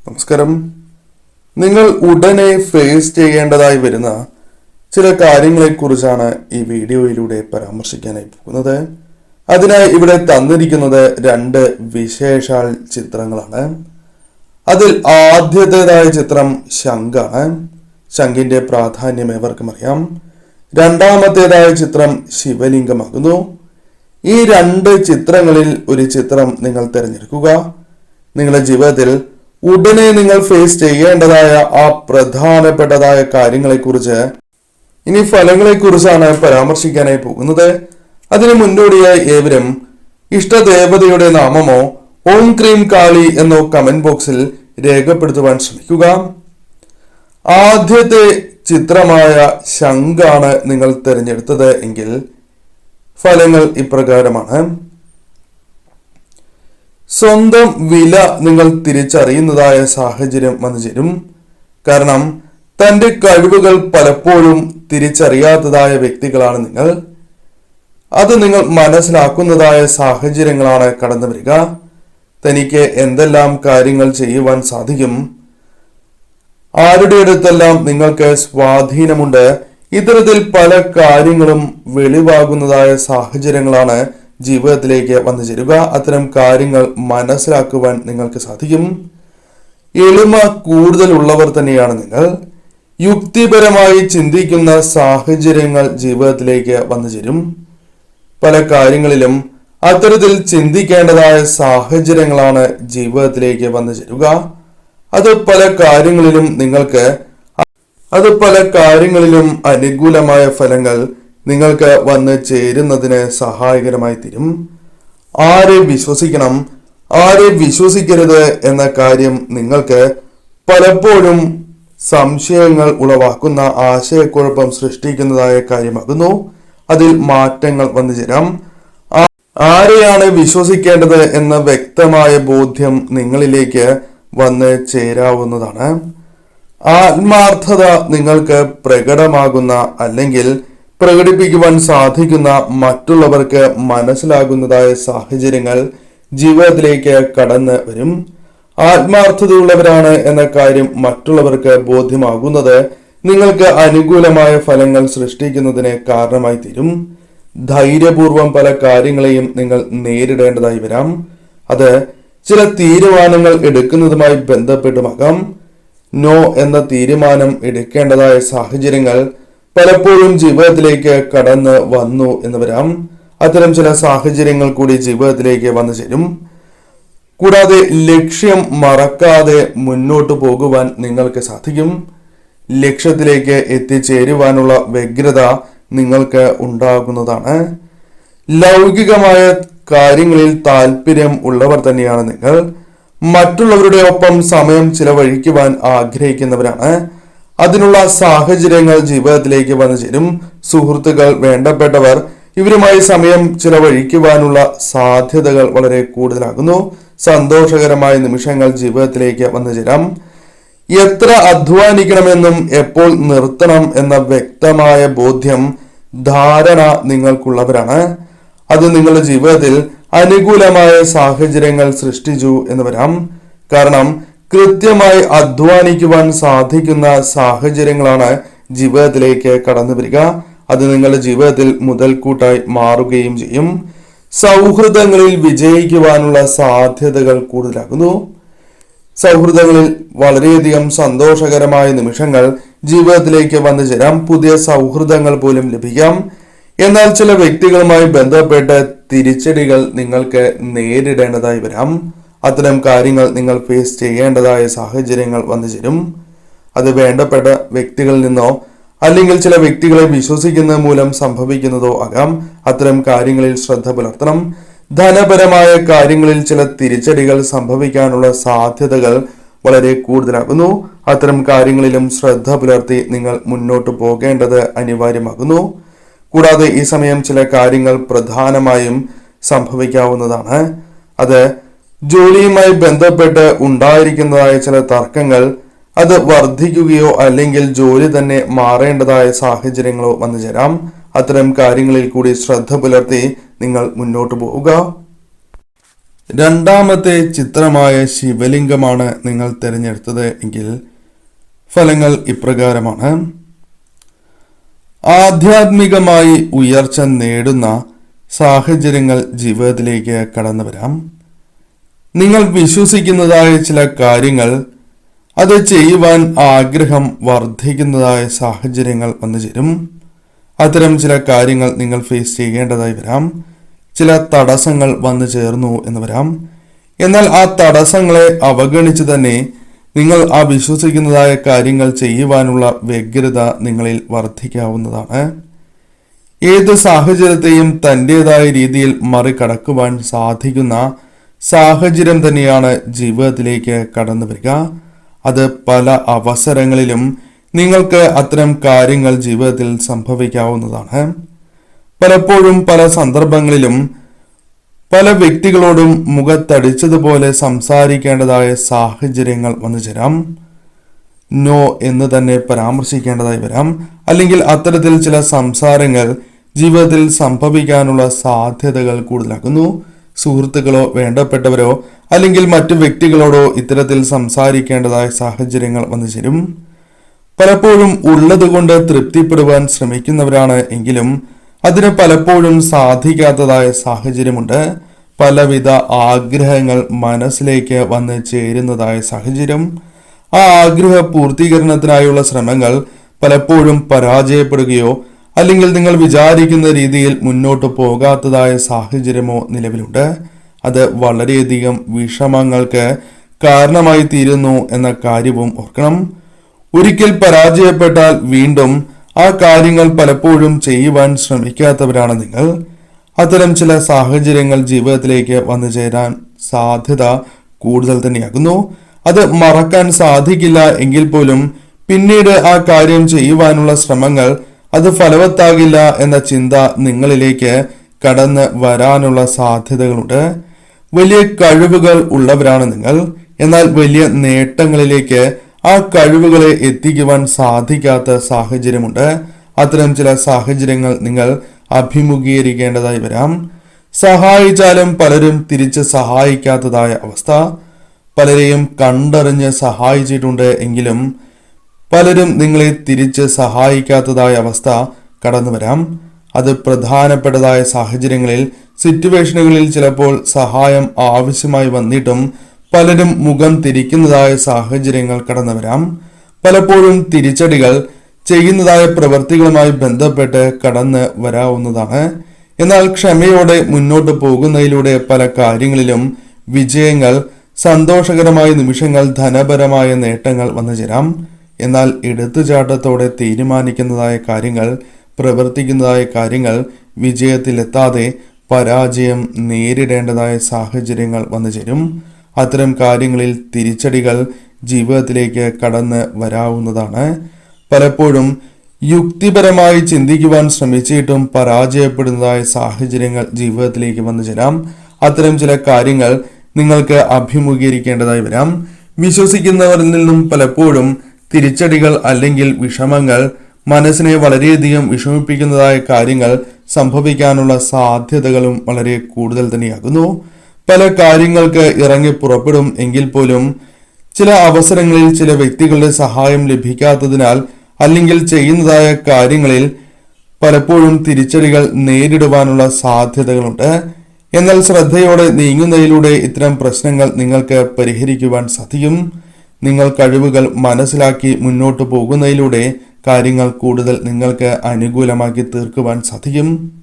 നമസ്കാരം. നിങ്ങൾ ഉടനെ ഫേസ് ചെയ്യേണ്ടതായി വരുന്ന ചില കാര്യങ്ങളെക്കുറിച്ചാണ് ഈ വീഡിയോയിലൂടെ പരാമർശിക്കാനായി പോകുന്നത്. അതിനായി ഇവിടെ തന്നിരിക്കുന്നത് 2 വിശേഷാൽ ചിത്രങ്ങളാണ്. അതിൽ ആദ്യത്തേതായ ചിത്രം ശംഖാണ്. ശംഖിന്റെ പ്രാധാന്യം ഏവർക്കും അറിയാം. രണ്ടാമത്തേതായ ചിത്രം ശിവലിംഗമാകുന്നു. ഈ 2 ചിത്രങ്ങളിൽ ഒരു ചിത്രം നിങ്ങൾ തിരഞ്ഞെടുക്കുക. നിങ്ങളുടെ ജീവിതത്തിൽ ഉടനെ നിങ്ങൾ ഫേസ് ചെയ്യേണ്ടതായ ആ പ്രധാനപ്പെട്ടതായ കാര്യങ്ങളെക്കുറിച്ച് ഇനി ഫലങ്ങളെക്കുറിച്ചാണ് പരാമർശിക്കാനായി പോകുന്നത്. അതിനു മുന്നോടിയായി ഏവരും ഇഷ്ടദേവതയുടെ നാമമോ ഓം ക്രീം കാളി എന്നോ കമന്റ് ബോക്സിൽ രേഖപ്പെടുത്തുവാൻ ശ്രമിക്കുക. ആദ്യത്തെ ചിത്രമായ ശംഖാണ് നിങ്ങൾ തിരഞ്ഞെടുത്തത് എങ്കിൽ ഫലങ്ങൾ ഇപ്രകാരമാണ്. സ്വന്തം വില നിങ്ങൾ തിരിച്ചറിയുന്നതായ സാഹചര്യം വന്നു ചേരും. കാരണം തന്റെ കഴിവുകൾ പലപ്പോഴും തിരിച്ചറിയാത്തതായ വ്യക്തികളാണ് നിങ്ങൾ. അത് നിങ്ങൾ മനസ്സിലാക്കുന്നതായ സാഹചര്യങ്ങളാണ് കടന്നു വരിക. തനിക്ക് എന്തെല്ലാം കാര്യങ്ങൾ ചെയ്യുവാൻ സാധിക്കും, ആരുടെ അടുത്തെല്ലാം നിങ്ങൾക്ക് സ്വാധീനമുണ്ട്, ഇത്തരത്തിൽ പല കാര്യങ്ങളും വെളിവാകുന്നതായ സാഹചര്യങ്ങളാണ് ജീവിതത്തിലേക്ക് വന്നു ചേരുക. അത്തരം കാര്യങ്ങൾ മനസ്സിലാക്കുവാൻ നിങ്ങൾക്ക് സാധിക്കും. എളിമ കൂടുതലുള്ളവർ തന്നെയാണ് നിങ്ങൾ. യുക്തിപരമായി ചിന്തിക്കുന്ന സാഹചര്യങ്ങൾ ജീവിതത്തിലേക്ക് വന്നു ചേരും. പല കാര്യങ്ങളിലും അത്തരത്തിൽ ചിന്തിക്കേണ്ടതായ സാഹചര്യങ്ങളാണ് ജീവിതത്തിലേക്ക് വന്നു ചേരുക. അത് പല കാര്യങ്ങളിലും അനുകൂലമായ ഫലങ്ങൾ നിങ്ങൾക്ക് വന്ന് ചേരുന്നതിന് സഹായകരമായി തീരും. ആരെ വിശ്വസിക്കണം, ആരെ വിശ്വസിക്കരുത് എന്ന കാര്യം നിങ്ങൾക്ക് പലപ്പോഴും സംശയങ്ങൾ ഉളവാക്കുന്ന, ആശയക്കുഴപ്പം സൃഷ്ടിക്കുന്നതായ കാര്യമാകുന്നു. അതിൽ മാറ്റങ്ങൾ വന്നു ചേരാം. ആരെയാണ് വിശ്വസിക്കേണ്ടത് എന്ന വ്യക്തമായ ബോധ്യം നിങ്ങളിലേക്ക് വന്ന് ചേരാവുന്നതാണ്. ആത്മാർത്ഥത നിങ്ങൾക്ക് പ്രകടമാകുന്ന അല്ലെങ്കിൽ പ്രകടിപ്പിക്കുവാൻ സാധിക്കുന്ന, മറ്റുള്ളവർക്ക് മനസ്സിലാകുന്നതായ സാഹചര്യങ്ങൾ ജീവിതത്തിലേക്ക് കടന്നു വരും. ആത്മാർത്ഥതയുള്ളവരാണ് എന്ന കാര്യം മറ്റുള്ളവർക്ക് ബോധ്യമാകുന്നത് നിങ്ങൾക്ക് അനുകൂലമായ ഫലങ്ങൾ സൃഷ്ടിക്കുന്നതിന് കാരണമായി തീരും. ധൈര്യപൂർവം പല കാര്യങ്ങളെയും നിങ്ങൾ നേരിടേണ്ടതായി വരാം. അത് ചില തീരുമാനങ്ങൾ എടുക്കുന്നതുമായി ബന്ധപ്പെട്ടുമാകാം. നോ എന്ന തീരുമാനം എടുക്കേണ്ടതായ സാഹചര്യങ്ങൾ പലപ്പോഴും ജീവിതത്തിലേക്ക് കടന്ന് വന്നു എന്ന് വരാം. അത്തരം ചില സാഹചര്യങ്ങൾ കൂടി ജീവിതത്തിലേക്ക് വന്നു ചേരും. കൂടാതെ ലക്ഷ്യം മറക്കാതെ മുന്നോട്ട് പോകുവാൻ നിങ്ങൾക്ക് സാധിക്കും. ലക്ഷ്യത്തിലേക്ക് എത്തിച്ചേരുവാനുള്ള വ്യഗ്രത നിങ്ങൾക്ക് ഉണ്ടാകുന്നതാണ്. ലൗകികമായ കാര്യങ്ങളിൽ താല്പര്യം ഉള്ളവർ തന്നെയാണ് നിങ്ങൾ. മറ്റുള്ളവരുടെ ഒപ്പം സമയം ചിലവഴിക്കുവാൻ ആഗ്രഹിക്കുന്നവരാണ്. അതിനുള്ള സാഹചര്യങ്ങൾ ജീവിതത്തിലേക്ക് വന്നു ചേരും. സുഹൃത്തുക്കൾ, വേണ്ടപ്പെട്ടവർ, ഇവരുമായി സമയം ചിലവഴിക്കുവാനുള്ള സാധ്യതകൾ വളരെ കൂടുതലാകുന്നു. സന്തോഷകരമായ നിമിഷങ്ങൾ ജീവിതത്തിലേക്ക് വന്നു ചേരാം. എത്ര അധ്വാനിക്കണമെന്നും എപ്പോൾ നിർത്തണം എന്ന വ്യക്തമായ ബോധ്യം, ധാരണ നിങ്ങൾക്കുള്ളവരാണ്. അത് നിങ്ങളുടെ ജീവിതത്തിൽ അനുകൂലമായ സാഹചര്യങ്ങൾ സൃഷ്ടിച്ചു എന്ന് വരാം. കാരണം കൃത്യമായി അധ്വാനിക്കുവാൻ സാധിക്കുന്ന സാഹചര്യങ്ങളാണ് ജീവിതത്തിലേക്ക് കടന്നു വരിക. അത് നിങ്ങളുടെ ജീവിതത്തിൽ മുതൽക്കൂട്ടായി മാറുകയും ചെയ്യും. സൗഹൃദങ്ങളിൽ വിജയിക്കുവാനുള്ള സാധ്യതകൾ കൂടുതലാകുന്നു. സൗഹൃദങ്ങളിൽ വളരെയധികം സന്തോഷകരമായ നിമിഷങ്ങൾ ജീവിതത്തിലേക്ക് വന്നു ചേരാം. പുതിയ സൗഹൃദങ്ങൾ പോലും ലഭിക്കാം. എന്നാൽ ചില വ്യക്തികളുമായി ബന്ധപ്പെട്ട് തിരിച്ചടികൾ നിങ്ങൾക്ക് നേരിടേണ്ടതായി വരാം. അത്തരം കാര്യങ്ങൾ നിങ്ങൾ ഫേസ് ചെയ്യേണ്ടതായ സാഹചര്യങ്ങൾ വന്നു ചേരും. അത് വേണ്ടപ്പെട്ട വ്യക്തികളിൽ നിന്നോ അല്ലെങ്കിൽ ചില വ്യക്തികളെ വിശ്വസിക്കുന്നത് മൂലം സംഭവിക്കുന്നതോ ആകാം. അത്തരം കാര്യങ്ങളിൽ ശ്രദ്ധ പുലർത്തണം. ധനപരമായ കാര്യങ്ങളിൽ ചില തിരിച്ചടികൾ സംഭവിക്കാനുള്ള സാധ്യതകൾ വളരെ കൂടുതലാകുന്നു. അത്തരം കാര്യങ്ങളിലും ശ്രദ്ധ പുലർത്തി നിങ്ങൾ മുന്നോട്ട് പോകേണ്ടത് അനിവാര്യമാകുന്നു. കൂടാതെ ഈ സമയം ചില കാര്യങ്ങൾ പ്രധാനമായും സംഭവിക്കാവുന്നതാണ്. അത് ജോലിയുമായി ബന്ധപ്പെട്ട് ഉണ്ടായിരിക്കുന്നതായ ചില തർക്കങ്ങൾ അത് വർദ്ധിക്കുകയോ അല്ലെങ്കിൽ ജോലി തന്നെ മാറേണ്ടതായ സാഹചര്യങ്ങളോ വന്നു ചേരാം. അത്തരം കാര്യങ്ങളിൽ കൂടി ശ്രദ്ധ പുലർത്തി നിങ്ങൾ മുന്നോട്ട് പോവുക. രണ്ടാമത്തെ ചിത്രമായ ശിവലിംഗമാണ് നിങ്ങൾ തിരഞ്ഞെടുത്തത് എങ്കിൽ ഫലങ്ങൾ ഇപ്രകാരമാണ്. ആധ്യാത്മികമായി ഉയർച്ച നേടുന്ന സാഹചര്യങ്ങൾ ജീവിതത്തിലേക്ക് കടന്നു വരാം. നിങ്ങൾ വിശ്വസിക്കുന്നതായ ചില കാര്യങ്ങൾ അത് ചെയ്യുവാൻ ആഗ്രഹം വർദ്ധിക്കുന്നതായ സാഹചര്യങ്ങൾ വന്നു ചേരും. അത്തരം ചില കാര്യങ്ങൾ നിങ്ങൾ ഫേസ് ചെയ്യേണ്ടതായി വരാം. ചില തടസ്സങ്ങൾ വന്നു ചേർന്നു എന്ന് വരാം. എന്നാൽ ആ തടസ്സങ്ങളെ അവഗണിച്ച് തന്നെ നിങ്ങൾ ആ വിശ്വസിക്കുന്നതായ കാര്യങ്ങൾ ചെയ്യുവാനുള്ള വ്യഗ്രത നിങ്ങളിൽ വർദ്ധിക്കാവുന്നതാണ്. ഏത് സാഹചര്യത്തെയും തൻ്റെതായ രീതിയിൽ മറികടക്കുവാൻ സാധിക്കുന്ന സാഹചര്യം തന്നെയാണ് ജീവിതത്തിലേക്ക് കടന്നു വരിക. അത് പല അവസരങ്ങളിലും നിങ്ങൾക്ക് അത്തരം കാര്യങ്ങൾ ജീവിതത്തിൽ സംഭവിക്കാവുന്നതാണ്. പലപ്പോഴും പല സന്ദർഭങ്ങളിലും പല വ്യക്തികളോടും മുഖത്തടിച്ചതുപോലെ സംസാരിക്കേണ്ടതായ സാഹചര്യങ്ങൾ വന്നു ചേരാം. നോ എന്ന് തന്നെ പരാമർശിക്കേണ്ടതായി വരാം. അല്ലെങ്കിൽ അത്തരത്തിൽ ചില സംസാരങ്ങൾ ജീവിതത്തിൽ സംഭവിക്കാനുള്ള സാധ്യതകൾ കൂടുതലാക്കുന്നു. സുഹൃത്തുക്കളോ വേണ്ടപ്പെട്ടവരോ അല്ലെങ്കിൽ മറ്റു വ്യക്തികളോടോ ഇത്തരത്തിൽ സംസാരിക്കേണ്ടതായ സാഹചര്യങ്ങൾ വന്നു ചേരും. പലപ്പോഴും ഉള്ളതുകൊണ്ട് തൃപ്തിപ്പെടുവാൻ ശ്രമിക്കുന്നവരാണ് എങ്കിലും അതിന് പലപ്പോഴും സാധിക്കാത്തതായ സാഹചര്യമുണ്ട്. പലവിധ ആഗ്രഹങ്ങൾ മനസ്സിലേക്ക് വന്ന് ചേരുന്നതായ സാഹചര്യം. ആ ആഗ്രഹ പൂർത്തീകരണത്തിനായുള്ള ശ്രമങ്ങൾ പലപ്പോഴും പരാജയപ്പെടുകയോ അല്ലെങ്കിൽ നിങ്ങൾ വിചാരിക്കുന്ന രീതിയിൽ മുന്നോട്ട് പോകാത്തതായ സാഹചര്യമോ നിലവിലുണ്ട്. അത് വളരെയധികം വിഷമങ്ങൾക്ക് കാരണമായി തീരുന്നു എന്ന കാര്യവും ഓർക്കണം. ഒരിക്കൽ പരാജയപ്പെട്ടാൽ വീണ്ടും ആ കാര്യങ്ങൾ പലപ്പോഴും ചെയ്യുവാൻ ശ്രമിക്കാത്തവരാണ് നിങ്ങൾ. അത്തരം ചില സാഹചര്യങ്ങൾ ജീവിതത്തിലേക്ക് വന്നു ചേരാൻ സാധ്യത കൂടുതൽ തന്നെയാകുന്നു. അത് മറക്കാൻ സാധിക്കില്ല എങ്കിൽ പോലും പിന്നീട് ആ കാര്യം ചെയ്യുവാനുള്ള ശ്രമങ്ങൾ അത് ഫലവത്താകില്ല എന്ന ചിന്ത നിങ്ങളിലേക്ക് കടന്ന് വരാനുള്ള സാധ്യതകളുണ്ട്. വലിയ കഴിവുകൾ ഉള്ളവരാണ് നിങ്ങൾ. എന്നാൽ വലിയ നേട്ടങ്ങളിലേക്ക് ആ കഴിവുകളെ എത്തിക്കുവാൻ സാധിക്കാത്ത സാഹചര്യമുണ്ട്. അത്തരം ചില സാഹചര്യങ്ങൾ നിങ്ങൾ അഭിമുഖീകരിക്കേണ്ടതായി വരാം. സഹായിച്ചാലും പലരും തിരിച്ച് സഹായിക്കാത്തതായ അവസ്ഥ. പലരെയും കണ്ടറിഞ്ഞ് സഹായിച്ചിട്ടുണ്ട് എങ്കിലും പലരും നിങ്ങളെ തിരിച്ച് സഹായിക്കാത്തതായ അവസ്ഥ കടന്നു വരാം. അത് പ്രധാനപ്പെട്ടതായ സാഹചര്യങ്ങളിൽ സിറ്റുവേഷനുകളിൽ ചിലപ്പോൾ സഹായം ആവശ്യമായി വന്നിട്ടും പലരും മുഖം തിരിക്കുന്നതായ സാഹചര്യങ്ങൾ കടന്നു വരാം. പലപ്പോഴും തിരിച്ചടികൾ ചെയ്യുന്നതായ പ്രവൃത്തികളുമായി ബന്ധപ്പെട്ട് കടന്ന് വരാവുന്നതാണ്. എന്നാൽ ക്ഷമയോടെ മുന്നോട്ട് പോകുന്നതിലൂടെ പല കാര്യങ്ങളിലും വിജയങ്ങൾ, സന്തോഷകരമായ നിമിഷങ്ങൾ, ധനപരമായ നേട്ടങ്ങൾ വന്നു ചേരാം. എന്നാൽ എടുത്തുചാട്ടത്തോടെ തീരുമാനിക്കുന്നതായ കാര്യങ്ങൾ, പ്രവർത്തിക്കുന്നതായ കാര്യങ്ങൾ വിജയത്തിലെത്താതെ പരാജയം നേരിടേണ്ടതായ സാഹചര്യങ്ങൾ വന്നു ചേരും. അത്തരം കാര്യങ്ങളിൽ തിരിച്ചടികൾ ജീവിതത്തിലേക്ക് കടന്ന് വരാവുന്നതാണ്. പലപ്പോഴും യുക്തിപരമായി ചിന്തിക്കുവാൻ ശ്രമിച്ചിട്ടും പരാജയപ്പെടുന്നതായ സാഹചര്യങ്ങൾ ജീവിതത്തിലേക്ക് വന്നു ചേരാം. അത്തരം ചില കാര്യങ്ങൾ നിങ്ങൾക്ക് അഭിമുഖീകരിക്കേണ്ടതായി വരാം. വിശ്വസിക്കുന്നവരിൽ നിന്നും പലപ്പോഴും തിരിച്ചടികൾ അല്ലെങ്കിൽ വിഷമങ്ങൾ, മനസ്സിനെ വളരെയധികം വിഷമിപ്പിക്കുന്നതായ കാര്യങ്ങൾ സംഭവിക്കാനുള്ള സാധ്യതകളും വളരെ കൂടുതൽ തന്നെയാകുന്നു. പല കാര്യങ്ങൾക്ക് ഇറങ്ങി പുറപ്പെടും എങ്കിൽ പോലും ചില അവസരങ്ങളിൽ ചില വ്യക്തികളുടെ സഹായം ലഭിക്കാത്തതിനാൽ അല്ലെങ്കിൽ ചെയ്യുന്നതായ കാര്യങ്ങളിൽ പലപ്പോഴും തിരിച്ചടികൾ നേരിടുവാനുള്ള സാധ്യതകളുണ്ട്. എന്നാൽ ശ്രദ്ധയോടെ നീങ്ങുന്നതിലൂടെ ഇത്തരം പ്രശ്നങ്ങൾ നിങ്ങൾക്ക് പരിഹരിക്കുവാൻ സാധിക്കും. നിങ്ങൾ കഴിവുകൾ മനസ്സിലാക്കി മുന്നോട്ട് പോകുന്നതിലൂടെ കാര്യങ്ങൾ കൂടുതൽ നിങ്ങൾക്ക് അനുകൂലമാക്കി തീർക്കുവാൻ സാധിക്കും.